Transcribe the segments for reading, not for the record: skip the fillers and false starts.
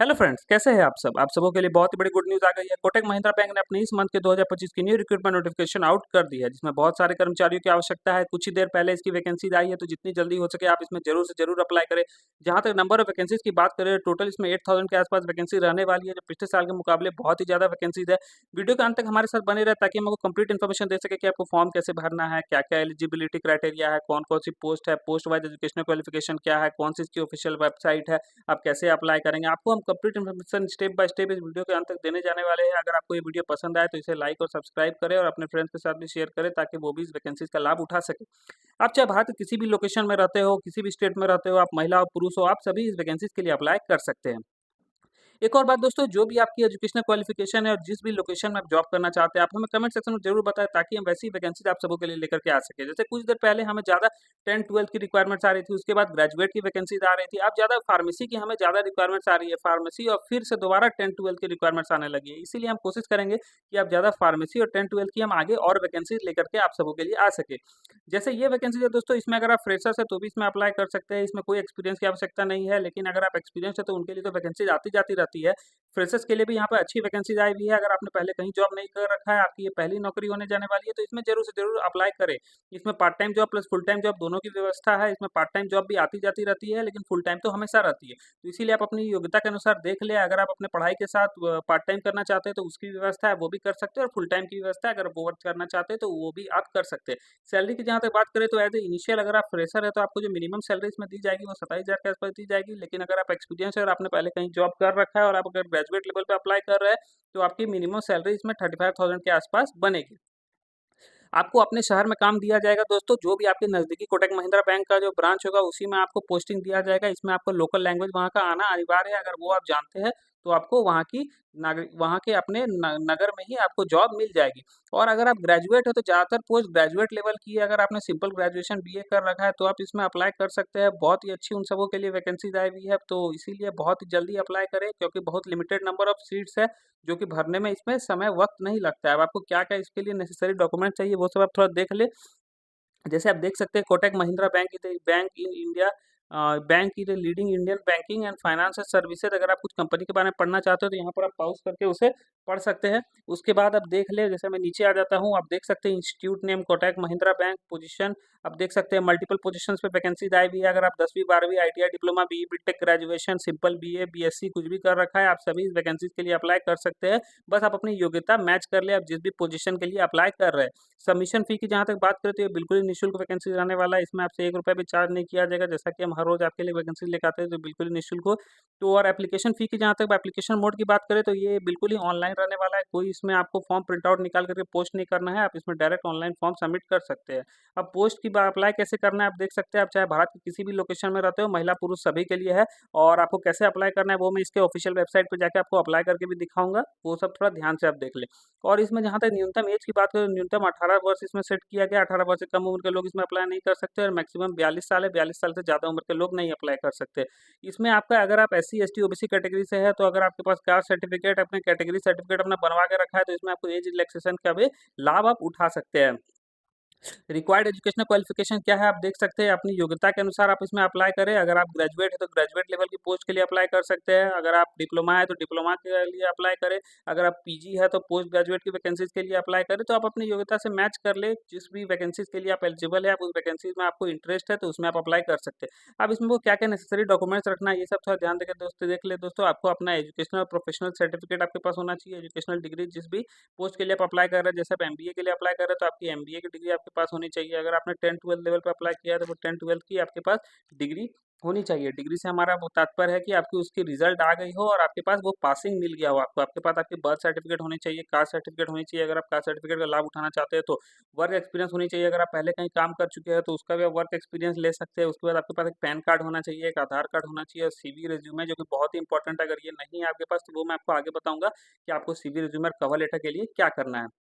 Hello friends, कैसे हैं आप सब? आप सबों के लिए बहुत ही बड़ी गुड न्यूज़ आ गई है। कोटक महिंद्रा बैंक ने अपने इस मंथ के 2025 की न्यू रिक्रूटमेंट नोटिफिकेशन आउट कर दी है, जिसमें बहुत सारे कर्मचारियों की आवश्यकता है। कुछ ही देर पहले इसकी वैकेंसीज आई है, तो जितनी जल्दी हो सके आप इसमें जरूर से जरूर अप्लाई करें। जहाँ तक नंबर ऑफ वैकेंसीज की बात करें, टोटल इसमें 8000 के आसपास वैकेंसी रहने वाली है, जो पिछले साल के मुकाबले बहुत ही ज़्यादा वैकेंसीज है। वीडियो के अंत तक हमारे साथ बने रहे ताकि हम आपको कंप्लीट इन्फॉर्मेशन दे सके कि आपको फॉर्म कैसे भरना है, क्या क्या एलिजिबिलिटी क्राइटेरिया है, कौन कौन सी पोस्ट है, पोस्ट वाइज एजुकेशनल क्वालिफिकेशन क्या है, कौन सी इसकी ऑफिशियल वेबसाइट है, आप कैसे अप्लाई करेंगे। आपको हम complete information step by step इस वीडियो के अंत तक देने जाने वाले हैं। अगर आपको ये वीडियो पसंद आए तो इसे लाइक और सब्सक्राइब करें और अपने फ्रेंड्स के साथ भी शेयर करें ताकि वो भी इस वैकेंसीज का लाभ उठा सके। आप चाहे भारत के किसी भी लोकेशन में रहते हो, किसी भी स्टेट में रहते हो, आप महिला हो पुरुष हो, आप सभी इस वैकेंसीज के लिए अप्लाई कर सकते हैं। एक और बात दोस्तों, जो भी आपकी एजुकेशनल क्वालिफिकेशन है और जिस भी लोकेशन में आप जॉब करना चाहते हैं, आप हमें कमेंट सेक्शन में जरूर बताएं ताकि हम वैसी वैकेंसीज आप सबों के लिए लेकर के आ सके। जैसे कुछ देर पहले हमें ज़्यादा 10-12 की रिक्वायरमेंट्स आ रही थी, उसके बाद ग्रेजुएट की वैकेंसीज आ रही थी। अब ज़्यादा फार्मेसी की हमें ज़्यादा रिक्वायरमेंट्स आ रही है, फार्मेसी और फिर से दोबारा 10-12 की रिक्वायरमेंट्स आने लगी है। इसीलिए हम कोशिश करेंगे कि आप ज़्यादा फार्मेसी और 10-12 की हम आगे और वैकेंसीज लेकर के आप सबों के लिए आ सके। जैसे ये वैकेंसी है दोस्तों, इसमें अगर आप फ्रेशर्स है तो भी इसमें अप्लाई कर सकते हैं। इसमें कोई एक्सपीरियंस की आवश्यकता नहीं है, लेकिन अगर आप एक्सपीरियंस है तो उनके लिए तो वैकेंसीज आती जाती रहती है। फ्रेशर्स के लिए भी यहाँ पे अच्छी वैकेंसीज आई हुई है। अगर आपने पहले कहीं जॉब नहीं कर रखा है, आपकी ये पहली नौकरी होने जाने वाली है, तो इसमें ज़रूर से ज़रूर अप्लाई करें। इसमें part time job plus full time job दोनों की व्यवस्था है। इसमें पार्ट टाइम जॉब भी आती-जाती रहती है, लेकिन फुल टाइम तो हमेशा रहती है। तो इसीलिए आप अपनी योग्यता के अनुसार देख लें। अगर आप अपने पढ़ाई के साथ पार्ट टाइम करना चाहते हैं, तो उसकी व्यवस्था है, वो भी कर सकते हैं और फुल टाइम की व्यवस्था है, अगर वो वर्क करना चाहते हैं, तो वो भी आप कर सकते हैं। सैलरी की जहाँ तक बात करें तो एज़ ए इनिशियल अगर आप फ्रेशर है तो आपको जो मिनिमम सैलरी इसमें दी जाएगी वो 27,000 के आसपास दी जाएगी। लेकिन अगर आप एक्सपीरियंस है और आपने पहले कहीं जॉब कर रखा है और आप अगर ग्रेजुएट लेवल पे अप्लाई कर रहे हैं, तो आपकी मिनिमम सैलरी इसमें 35,000 के आसपास बनेगी। आपको अपने शहर में काम दिया जाएगा दोस्तों, जो भी आपके नज़दीकी कोटक महिंद्रा बैंक का जो ब्रांच होगा उसी में आपको पोस्टिंग दिया जाएगा। इसमें आपको लोकल लैंग्वेज वहाँ का आना अनिवार्य है। अगर वो आप जानते हैं तो आपको वहाँ के अपने न नगर में ही आपको जॉब मिल जाएगी। और अगर आप ग्रेजुएट हो तो ज़्यादातर पोस्ट ग्रेजुएट लेवल की है। अगर आपने सिंपल ग्रेजुएशन बीए कर रखा है तो आप इसमें अप्लाई कर सकते हैं। बहुत ही अच्छी उन सबों के लिए वैकेंसीज आई हुई है, तो इसीलिए बहुत ही जल्दी अप्लाई करें क्योंकि बहुत लिमिटेड नंबर ऑफ सीट्स है, जो कि भरने में इसमें समय वक़्त नहीं लगता है। अब आपको क्या-क्या इसके लिए नेसेसरी डॉक्यूमेंट चाहिए वो सब आप थोड़ा देख लें। जैसे आप देख सकते हैं Kotak Mahindra bank in India bank is a leading Indian banking and financial services. अगर आप कुछ कंपनी के बारे में पढ़ना चाहते हो तो यहाँ पर आप पॉज़ करके उसे पढ़ सकते हैं। उसके बाद आप देख लें, जैसे मैं नीचे आ जाता हूँ, आप देख सकते हैं institute name Kotak Mahindra bank, position आप देख सकते हैं मल्टीपल पोजीशंस पे वैकेंसीज आई हुई है। अगर आप 10वीं 12वीं ITI diploma BE BTech graduation simple BA BSc कुछ भी कर रखा है, आप सभी इस वैकेंसीज के लिए अप्लाई कर सकते हैं। बस आप अपनी योग्यता मैच कर ले, आप जिस भी पोजीशन के लिए अप्लाई कर रहे हैं। सबमिशन फ़ी की जहाँ तक बात करें तो ये बिल्कुल ही निःशुल्क वैकेंसीज़ आने वाला है। इसमें आपसे ₹1 भी चार्ज नहीं किया जाएगा, जैसा कि हम हर रोज़ आपके लिए वैकेंसीज़ लेके आते हैं, तो बिल्कुल ही निःशुल्क हो। तो और एप्लीकेशन फ़ी की जहाँ तक एप्लीकेशन मोड की बात करें तो ये बिल्कुल ही ऑनलाइन रहने वाला है। कोई इसमें आपको फॉर्म प्रिंट आउट निकाल करके पोस्ट नहीं करना है, आप इसमें डायरेक्ट ऑनलाइन फॉर्म सबमिट कर सकते हैं। अब पोस्ट की बा अप्लाई कैसे करना है आप देख सकते हैं। आप चाहे भारत के किसी भी लोकेशन में रहते हो, महिला पुरुष सभी के लिए है। और आपको कैसे अप्लाई करना है वो मैं इसके ऑफिशियल वेबसाइट पे जाके आपको अप्लाई करके भी दिखाऊँगा। वो सब थोड़ा ध्यान से आप देख लें। और इसमें जहाँ तक न्यूनतम ऐज की बात करें, न्यूनतम 18 वर्ष इसमें सेट किया गया। 18 वर्ष से कम उम्र के लोग इसमें अप्लाई नहीं कर सकते और मैक्सिमम 42 साल है, 42 साल से ज़्यादा उम्र के लोग नहीं अप्लाई कर सकते। इसमें आपका अगर आप एससी, एसटी, ओबीसी कैटेगरी से है, तो अगर आपके पास कास्ट सर्टिफिकेट, अपने कैटेगरी सर्टिफिकेट अपना बनवा के रखा है, तो इसमें आपको एज रिलैक्सेशन का भी लाभ आप उठा सकते हैं। रिक्वायर्ड एजुकेशनल क्वालिफिकेशन क्या है आप देख सकते हैं। अपनी योग्यता के अनुसार आप इसमें अप्लाई करें। अगर आप ग्रेजुएट हैं तो ग्रेजुएट लेवल की पोस्ट के लिए अप्लाई कर सकते हैं। अगर आप डिप्लोमा है तो डिप्लोमा के लिए अप्लाई करें। अगर आप पीजी है तो पोस्ट ग्रेजुएट की वैकेंसीज के लिए अप्लाई करें। तो आप अपनी योग्यता से मैच कर ले, जिस भी वैकेंसीज के लिए आप एलिजिबल है, आप उस वैकेंसीज में आपको इंटरेस्ट है तो उसमें आप अप्लाई कर सकते हैं। अब इसमें वो क्या क्या नेसेसरी डॉक्यूमेंट्स रखना है ये सब थोड़ा ध्यान देकर दोस्तों देख ले। दोस्तों आपको अपना एजुकेशनल और प्रोफेशनल सर्टिफिकेट आपके पास होना चाहिए। एजुकेशनल डिग्री जिस भी पोस्ट के लिए आप अप्लाई कर रहे हैं, जैसे आप एमबीए के लिए अप्लाई कर रहे हैं तो आपकी एमबीए की डिग्री आपके पास होनी चाहिए। अगर आपने 10-12 लेवल पे अप्लाई किया है तो वो 10-12 की आपके पास डिग्री होनी चाहिए। डिग्री से हमारा वो तात्पर्य है कि आपकी उसकी रिजल्ट आ गई हो और आपके पास वो पासिंग मिल गया हो आपको। आपके पास आपकी बर्थ सर्टिफिकेट होनी चाहिए, कास्ट सर्टिफिकेट होनी चाहिए। अगर आप कास्ट सर्टिफिकेट का लाभ उठाना चाहते हैं तो वर्क एक्सपीरियंस होनी चाहिए। अगर आप पहले कहीं काम कर चुके हैं तो उसका भी आप वर्क एक्सपीरियंस ले सकते हैं। उसके बाद आपके पास एक पैन कार्ड होना चाहिए, एक आधार कार्ड होना चाहिए और सीवी रिज्यूमे, जो कि बहुत ही इंपॉर्टेंट है। अगर ये नहीं है आपके पास तो वो मैं आपको आगे बताऊंगा कि आपको सीवी रिज्यूमे और कवर लेटर के लिए क्या करना है।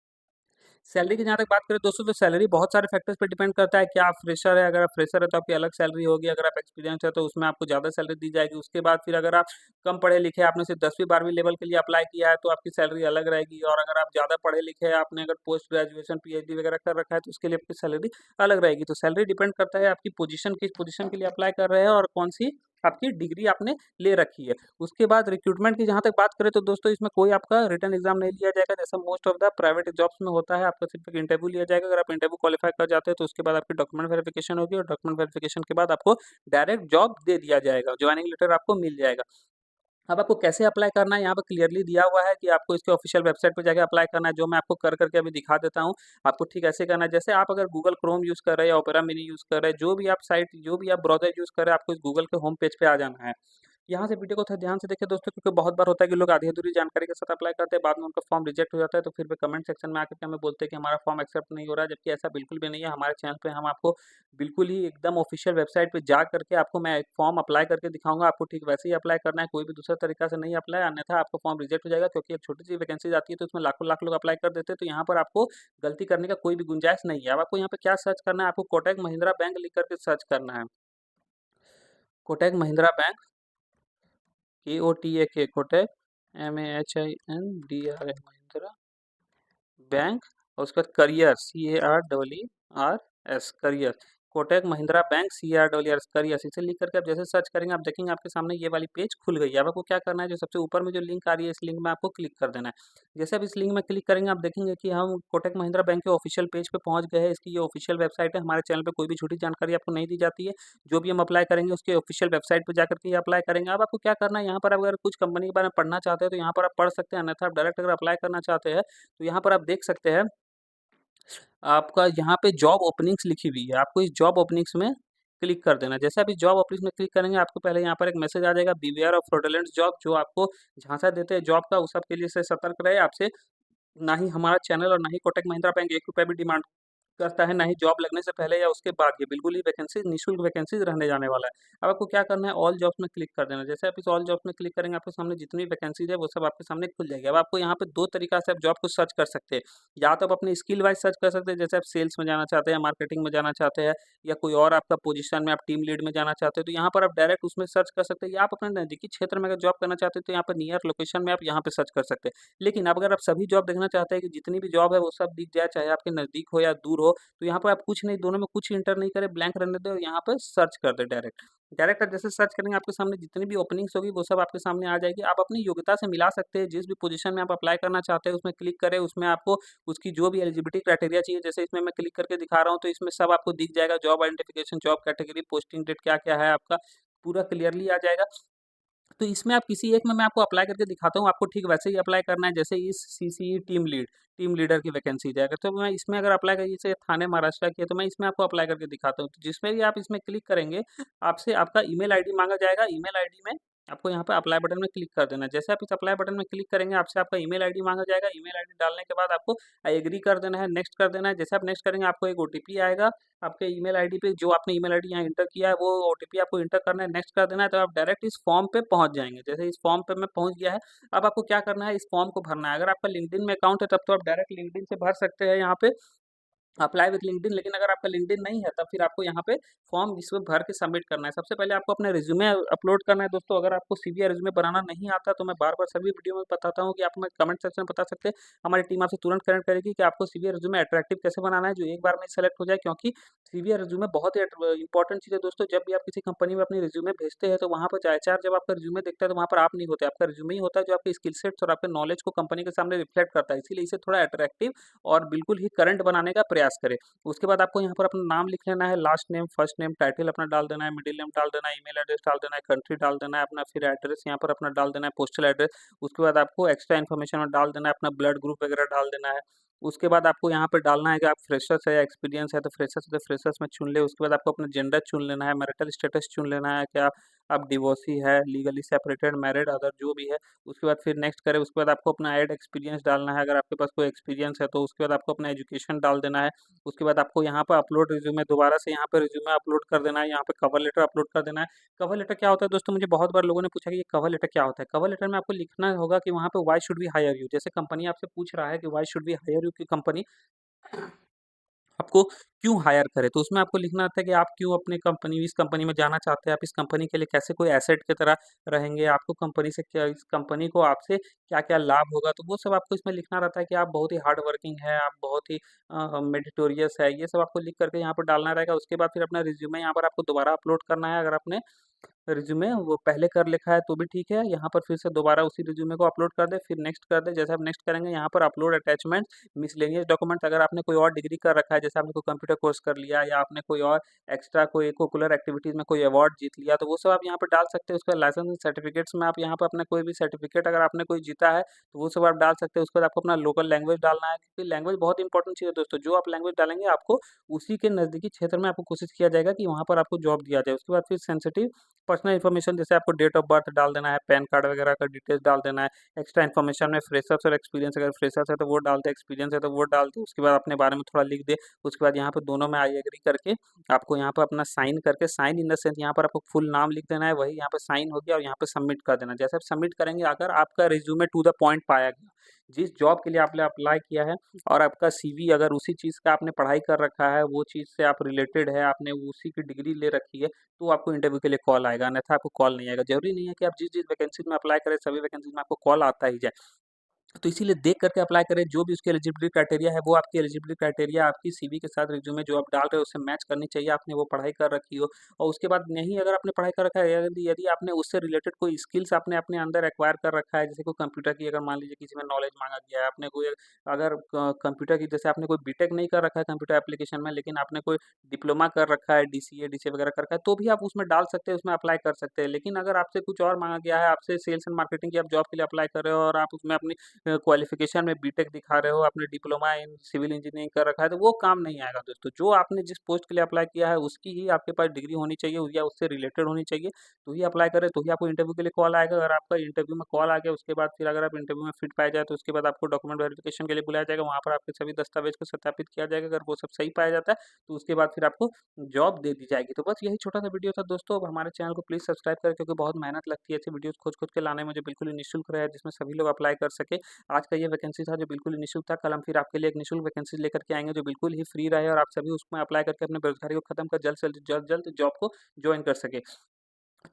सैलरी की जहाँ तक बात करें दोस्तों, तो सैलरी बहुत सारे फैक्टर्स पे डिपेंड करता है। क्या आप फ्रेशर है? अगर आप फ्रेशर है तो आपकी अलग सैलरी होगी। अगर आप एक्सपीरियंस है तो उसमें आपको ज़्यादा सैलरी दी जाएगी। उसके बाद फिर अगर आप कम पढ़े लिखे हैं, आपने सिर्फ 10वीं 12वीं लेवल के लिए अप्लाई किया है तो आपकी सैलरी अलग रहेगी। और अगर आप ज़्यादा पढ़े लिखे हैं, आपने अगर पोस्ट ग्रेजुएशन पीएचडी वगैरह कर रखा है तो उसके लिए आपकी सैलरी अलग रहेगी। तो सैलरी डिपेंड करता है आपकी पोजीशन, किस पोजीशन के लिए अप्लाई कर रहे हैं और कौन सी आपकी डिग्री आपने ले रखी है। उसके बाद रिक्रूटमेंट की जहाँ तक बात करें तो दोस्तों इसमें कोई आपका रिटन एग्जाम नहीं लिया जाएगा, जैसा most of the private jobs में होता है। आपका सिर्फ एक इंटरव्यू लिया जाएगा, अगर आप इंटरव्यू क्वालिफाई कर जाते हैं तो उसके बाद आपकी डॉक्यूमेंट वेरिफिकेशन होगी और डॉक्यूमेंट वेरिफिकेशन के बाद आपको डायरेक्ट जॉब दे दिया जाएगा, ज्वाइनिंग लेटर आपको मिल जाएगा। अब आपको कैसे अप्लाई करना है यहाँ पे क्लियरली दिया हुआ है कि आपको इसके ऑफिशियल वेबसाइट पे जाके अप्लाई करना है, जो मैं आपको कर करके अभी दिखा देता हूँ। आपको ठीक ऐसे करना है, जैसे आप अगर गूगल क्रोम यूज़ कर रहे हैं या ओपेरा मिनी यूज़ कर रहे हैं, जो भी आप साइट, जो भी आप ब्राउज़र यूज़ कर रहे हैं, आपको इस गूगल के होम पेज पे आ जाना है। यहाँ से वीडियो को थोड़ा ध्यान से देखिए दोस्तों, क्योंकि बहुत बार होता है कि लोग आधी-अधूरी जानकारी के साथ अप्लाई करते हैं, बाद में उनका फॉर्म रिजेक्ट हो जाता है, तो फिर वे कमेंट सेक्शन में आकर के हमें बोलते हैं कि हमारा फॉर्म एक्सेप्ट नहीं हो रहा है, जबकि ऐसा बिल्कुल भी नहीं है। हमारे चैनल पे हम आपको बिल्कुल ही एकदम ऑफिशियल वेबसाइट पे जा करके आपको मैं एक फॉर्म अप्लाई करके दिखाऊँगा, आपको ठीक वैसे ही अप्लाई करना है, कोई भी दूसरा तरीका से नहीं अप्लाई, अन्यथा आपका फॉर्म रिजेक्ट हो जाएगा, क्योंकि एक छोटी-सी वैकेंसीज़ आती है तो उसमें लाखों लाख लोग अप्लाई कर देते हैं, तो यहाँ पर आपको गलती करने का कोई भी गुंजाइश नहीं है। अब आपको यहाँ पे क्या सर्च करना है, आपको कोटक महिंद्रा बैंक लिख कर के सर्च करना है। Kotak Mahindra bank, KOTAK Kotak, MAHINDRA Mahindra bank और उसके बाद career, CAREERS, career, Kotak Mahindra bank CAREERS careers, इसे लिख करके आप जैसे सर्च करेंगे आप देखेंगे आपके सामने ये वाली पेज खुल गई है। अब आपको क्या करना है, जो सबसे ऊपर में जो लिंक आ रही है इस लिंक में आपको क्लिक कर देना है। जैसे आप इस लिंक में क्लिक करेंगे आप देखेंगे कि हम कोटक महिंद्रा बैंक के ऑफिशियल पेज पे पहुंच गए हैं। इसकी ये ऑफिशियल वेबसाइट है, हमारे चैनल पे कोई भी छोटी जानकारी आपको नहीं दी जाती है। जो भी हम अप्लाई करेंगे उसके ऑफिशियल वेबसाइट पे जाकर के ये अप्लाई करेंगे। अब आपको क्या करना है, यहाँ पर अगर कुछ कंपनी के बारे में पढ़ना चाहते हैं तो यहाँ पर आप पढ़ सकते हैं, अन्यथा आप डायरेक्ट अगर अप्लाई करना चाहते हैं तो यहाँ पर आप देख सकते हैं आपका यहाँ पे जॉब ओपनिंग्स लिखी हुई है, आपको इस जॉब ओपनिंग्स में क्लिक कर देना है। जैसे आप इस जॉब ओपनिंग्स में क्लिक करेंगे, आपको पहले यहाँ पर एक मैसेज आ जाएगा, बिवेयर ऑफ फ्रॉडलेंट जॉब, जो आपको झांसा देते हैं जॉब का, उस सब के लिए से सतर्क रहे। आपसे ना ही हमारा चैनल और ना ही कोटक महिंद्रा बैंक ₹1 भी डिमांड करता है, ना ही जॉब लगने से पहले या उसके बाद। ये बिल्कुल ही वैकेंसी निःशुल्क वैकेंसीज रहने जाने वाला है। अब आपको क्या करना है, ऑल जॉब्स में क्लिक कर देना है। जैसे आप इस ऑल जॉब्स में क्लिक करेंगे, आपके सामने जितनी वैकेंसीज है वो सब आपके सामने खुल जाएगी। अब आपको यहाँ पे 2 तरीका से आप जॉब को सर्च कर सकते हैं। या तो आप अपनी स्किल वाइज़ सर्च कर सकते हैं, जैसे आप सेल्स में जाना चाहते हैं, मार्केटिंग में जाना चाहते हैं, या कोई और आपका पोजीशन में आप टीम लीड में जाना चाहते हैं, तो यहाँ पर आप डायरेक्ट उसमें सर्च कर सकते हैं। या आप अपने नज़दीकी क्षेत्र में अगर जॉब करना चाहते हैं तो यहाँ पर नियर लोकेशन में आप यहाँ पे सर्च कर सकते हैं। लेकिन अब अगर आप सभी जॉब देखना चाहते हैं कि जितनी भी जॉब है वो सब दिख जाए, चाहे आपके नज़दीक हो या दूर हो, तो यहाँ पर आप कुछ नहीं, दोनों में कुछ इंटर नहीं करें, ब्लैंक रहने दें और यहाँ पर सर्च कर दें डायरेक्ट। डायरेक्ट आप जैसे सर्च करेंगे आपके सामने जितनी भी ओपनिंग्स होगी वो सब आपके सामने आ जाएगी। आप अपनी योग्यता से मिला सकते हैं, जिस भी पोजीशन में आप अप्लाई करना चाहते हैं उसमें क्लिक करें, उसमें आपको उसकी जो भी एलिजिबिलिटी क्राइटेरिया चाहिए, जैसे इसमें मैं क्लिक करके दिखा रहा हूँ तो इसमें सब आपको दिख जाएगा, job identification, job category, posting date क्या-क्या है आपका, पूरा क्लियरली आ जाएगा। तो इसमें आप किसी एक में मैं आपको अप्लाई करके दिखाता हूँ, आपको ठीक वैसे ही अप्लाई करना है जैसे इस सीसीई टीम लीडर की वैकेंसी है। अगर तो मैं इसमें अगर अप्लाई करिए, जैसे थाने महाराष्ट्र की है, तो मैं इसमें आपको अप्लाई करके दिखाता हूँ। तो जिसमें भी आप इसमें क्लिक करेंगे, आपसे आपका ईमेल आईडी माँगा जाएगा, ईमेल आईडी में आपको यहाँ पे अप्लाई बटन में क्लिक कर देना है। जैसे आप इस अप्लाई बटन में क्लिक करेंगे, आपसे आपका ईमेल आईडी माँगा जाएगा, ईमेल आईडी डालने के बाद आपको आई एग्री कर देना है, नेक्स्ट कर देना है। जैसे आप नेक्स्ट करेंगे, आपको एक ओटीपी आएगा, आपके ईमेल आईडी पे, जो आपने ईमेल आईडी यहाँ एंटर किया है वो ओटीपी आपको एंटर करना है, नेक्स्ट कर देना है, तो आप डायरेक्ट इस फॉर्म पे पहुँच जाएँगे। जैसे इस फॉर्म पे मैं पहुँच गया है, अब आपको क्या करना है, इस फॉर्म को भरना है। अगर आपका लिंक्डइन में अकाउंट है तब तो आप डायरेक्ट लिंक्डइन से भर सकते हैं यहाँ पे, अप्लाई विथ लिंक्डइन। लेकिन अगर आपका लिंक्डइन नहीं है तब फिर आपको यहाँ पे फॉर्म इसमें भर के सबमिट करना है। सबसे पहले आपको अपना रिज्यूमे अपलोड करना है दोस्तों। अगर आपको सीवी या रिज्यूमे बनाना नहीं आता तो मैं बार-बार सभी वीडियो में बताता हूँ कि आप हमें कमेंट सेक्शन में बता सकते हैं। हमारी टीम आपसे तुरंत कनेक्ट करेगी कि आपको सीवी या रिज्यूमे अट्रैक्टिव कैसे बनाना है, जो एक बार में सेलेक्ट हो जाए, क्योंकि सीवी या रिज्यूमे बहुत ही इंपॉर्टेंट चीज़ है दोस्तों। जब भी आप किसी कंपनी में अपनी रिज्यूमे भेजते हैं तो वहाँ पर एचआर जब आपका रिज्यूमे देखता है तो वहाँ पर आप नहीं होते, आपका रिज्यूमे ही होता है जो आपके स्किल सेट्स और आपके नॉलेज को कंपनी के सामने रिफ्लेक्ट करता है। इसीलिए इसे थोड़ा अट्रैक्टिव और बिल्कुल ही करंट बनाने का प्रयास करें। उसके बाद आपको यहाँ पर अपना नाम लिख लेना है, last name, first name, title अपना डाल देना है, मिडिल नेम डाल देना है, ईमेल एड्रेस डाल देना है, कंट्री डाल देना है अपना, फिर एड्रेस यहाँ पर अपना डाल देना है, पोस्टल एड्रेस। उसके बाद आपको एक्स्ट्रा इन्फॉर्मेशन में डाल देना है, अपना ब्लड ग्रुप वगैरह डाल देना है। उसके बाद आपको यहाँ पे डालना है कि आप फ्रेशर्स है या एक्सपीरियंस है, तो फ्रेशर्स है तो फ्रेशर्स में चुन ले। उसके बाद आपको अपना जेंडर चुन लेना है, मैरिटल स्टेटस चुन लेना है, क्या आप डिवोर्सी है, लीगली सेपरेटेड, मैरिड, अदर जो भी है। उसके बाद फिर नेक्स्ट करें, उसके बाद आपको अपना ऐड एक्सपीरियंस डालना है, अगर आपके पास कोई एक्सपीरियंस है तो। उसके बाद आपको अपना एजुकेशन डाल देना है। उसके बाद आपको यहाँ पर अपलोड रिज्यूमे, दोबारा से यहाँ पे रिज्यूमे अपलोड कर देना है, यहाँ पे कवर लेटर अपलोड कर देना है। कवर लेटर क्या होता है दोस्तों, मुझे बहुत बार लोगों ने पूछा कि ये कवर लेटर क्या होता है। कवर लेटर में आपको लिखना होगा कि वहाँ पे why should we hire you, जैसे कंपनी आपसे पूछ रहा है कि why should we hire you की कंपनी आपको क्यों हायर करें? तो उसमें आपको लिखना रहता है कि आप क्यों अपनी कंपनी इस कंपनी में जाना चाहते हैं, आप इस कंपनी के लिए कैसे कोई एसेट की तरह रहेंगे, आपको कंपनी से क्या इस कंपनी को आपसे क्या-क्या लाभ होगा, तो वो सब आपको इसमें लिखना रहता है कि आप बहुत ही हार्ड वर्किंग है, आप बहुत ही मेरिटोरियस है, ये सब आपको लिख कर के यहाँ पर डालना रहेगा। उसके बाद फिर अपना रिज़्यूमे यहाँ पर आपको दोबारा अपलोड करना है, अगर आपने रिज्यूमे वो पहले कर लिखा है तो भी ठीक है, यहाँ पर फिर से दोबारा उसी रिज्यूमे को अपलोड कर दें, फिर नेक्स्ट कर दें। जैसे आप नेक्स्ट करेंगे यहाँ पर अपलोड अटैचमेंट मिसलेनियस डॉक्यूमेंट, अगर आपने कोई और डिग्री कर रखा है, जैसे आपने कोई कंप्यूटर कोर्स कर लिया या आपने कोई और एक्स्ट्रा कोई कोकुलर एक्टिविटीज़ में कोई अवार्ड जीत लिया, तो वो सब आप यहाँ पर डाल सकते हैं। उसके बाद लाइसेंस सर्टिफिकेट्स में आप यहाँ पर अपना कोई भी सर्टिफिकेट अगर आपने कोई जीता है, तो वो सब आप डाल सकते हैं। उसके बाद आपको अपना लोकल लैंग्वेज डालना है, क्योंकि लैंग्वेज बहुत इंपॉर्टेंट चीज़ है दोस्तों। जो आप लैंग्वेज डालेंगे, आपको उसी के नज़दीकी क्षेत्र में आपको कोशिश किया जाएगा कि वहाँ पर आपको जॉब दिया जाए। उसके बाद फिर सेंसिटिव पर्सनल इन्फॉर्मेशन, जैसे आपको डेट ऑफ बर्थ डाल देना है, पैन कार्ड वगैरह का डिटेल्स डाल देना है। एक्स्ट्रा इन्फॉर्मेशन में फ्रेशर्स और एक्सपीरियंस, अगर फ्रेशर्स है तो वो डाल दें, एक्सपीरियंस है तो वो डाल दें। उसके बाद अपने बारे में थोड़ा लिख दें। उसके बाद यहाँ पे दोनों में आई एग्री करके आपको यहाँ पर अपना साइन करके, साइन इन द सेंस यहाँ पर आपको फुल नाम लिख देना है, वही यहाँ पे साइन हो गया और यहाँ पे सबमिट कर देना है। जैसे आप सबमिट करेंगे, अगर आपका रिज्यूमे टू द पॉइंट पाया गया, जिस जॉब के लिए आपने अप्लाई किया है और आपका सीवी अगर उसी चीज़ का आपने पढ़ाई कर रखा है, वो चीज़ से आप रिलेटेड है, आपने उसी की डिग्री ले रखी है, तो आपको इंटरव्यू के लिए कॉल आएगा, अन्यथा आपको कॉल नहीं आएगा। ज़रूरी नहीं है कि आप जिस-जिस वैकेंसी में अप्लाई करें, सभी वैकेंसी में आपको कॉल आता ही जाए। तो इसीलिए देख करके अप्लाई करें, जो भी उसकी एलिजिबिलिटी क्राइटेरिया है, वो आपकी एलिजिबिलिटी क्राइटेरिया आपकी सीवी के साथ रिज्यूमे जो आप डाल रहे हो उससे मैच करनी चाहिए, आपने वो पढ़ाई कर रखी हो। और उसके बाद नहीं, अगर आपने पढ़ाई कर रखा है, यदि यदि आपने उससे रिलेटेड कोई स्किल्स आपने अपने अंदर एक्वायर कर रखा है, जैसे कोई कंप्यूटर की अगर मान लीजिए किसी में नॉलेज माँगा गया है, आपने कोई अगर क कंप्यूटर की, जैसे आपने कोई बीटेक नहीं कर रखा है कंप्यूटर एप्लीकेशन में, लेकिन आपने कोई डिप्लोमा कर रखा है, डीसीए वगैरह कर रखा है, तो भी आप उसमें डाल सकते हैं, उसमें अप्लाई कर सकते हैं। लेकिन अगर आपसे कुछ और माँगा गया है, आपसे सेल्स एंड मार्केटिंग की आप जॉब के लिए अप्लाई कर रहे हो और आप उसमें अपनी क्वालिफ़िकेशन में बीटेक दिखा रहे हो, आपने डिप्लोमा इन सिविल इंजीनियरिंग कर रखा है, तो वो काम नहीं आएगा दोस्तों। जो आपने जिस पोस्ट के लिए अप्लाई किया है, उसकी ही आपके पास डिग्री होनी चाहिए या उससे रिलेटेड होनी चाहिए, तो ही अप्लाई करें, तो ही आपको इंटरव्यू के लिए कॉल आएगा। अगर आपका इंटरव्यू में कॉल आ गया, उसके बाद फिर अगर आप इंटरव्यू में फिट पाए जाए, तो उसके बाद आपको डॉक्यूमेंट वेरिफिकेशन के लिए बुलाया जाएगा। वहाँ पर आपके सभी दस्तावेज को सत्यापित किया जाएगा। अगर वो सब सही पाया जाता है, तो उसके बाद फिर आपको जॉब दे दी जाएगी। तो बस यही छोटा-सा वीडियो था दोस्तों। अब हमारे चैनल को प्लीज़ सब्सक्राइब करें, क्योंकि बहुत मेहनत लगती है ऐसी वीडियोज़ खोज-खोज के लाने में, जो बिल्कुल ही निःशुल्क रहे, जिसमें सभी लोग अप्लाई कर सकें। आज का ये वैकेंसी था जो बिल्कुल ही निःशुल्क था, कल हम फिर आपके लिए एक निःशुल्क वैकेंसी लेकर के आएँगे जो बिल्कुल ही फ्री रहे और आप सभी उसमें अप्लाई करके अपने बेरोज़गारी को खत्म कर जल्द से जल्द जॉब को जॉइन कर सकें।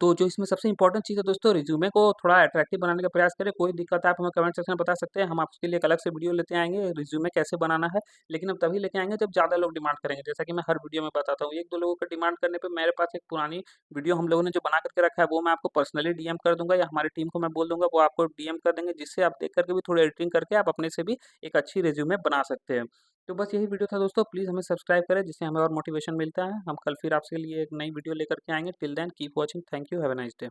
तो जो इसमें सबसे इम्पोर्टेंट चीज़ है दोस्तों, रिज़्यूमे को थोड़ा अट्रैक्टिव बनाने का प्रयास करें। कोई दिक्कत है आप हमें कमेंट सेक्शन में बता सकते हैं, हम आपके लिए एक अलग से वीडियो लेते आएँगे, रिज़्यूमे कैसे बनाना है। लेकिन हम तभी लेके आएँगे जब ज़्यादा लोग डिमांड करेंगे, जैसा कि मैं हर वीडियो में बताता हूँ। 1-2 लोगों का डिमांड करने पे मेरे पास एक पुरानी वीडियो हम लोगों ने जो बना कर के रखा है, वो मैं आपको पर्सनली डीएम कर दूँगा या हमारी टीम को मैं बोल दूँगा, वो आपको डीएम कर देंगे, जिससे आप देख कर के भी थोड़ी एडिटिंग करके आप अपने से भी एक अच्छी रिज़्यूमे बना सकते हैं। तो बस यही वीडियो था दोस्तों, प्लीज़ हमें सब्सक्राइब करें, जिससे हमें और मोटिवेशन मिलता है। हम कल फिर आपके लिए एक नई वीडियो लेकर के आएँगे। Till then keep watching. Thank you, have a nice day.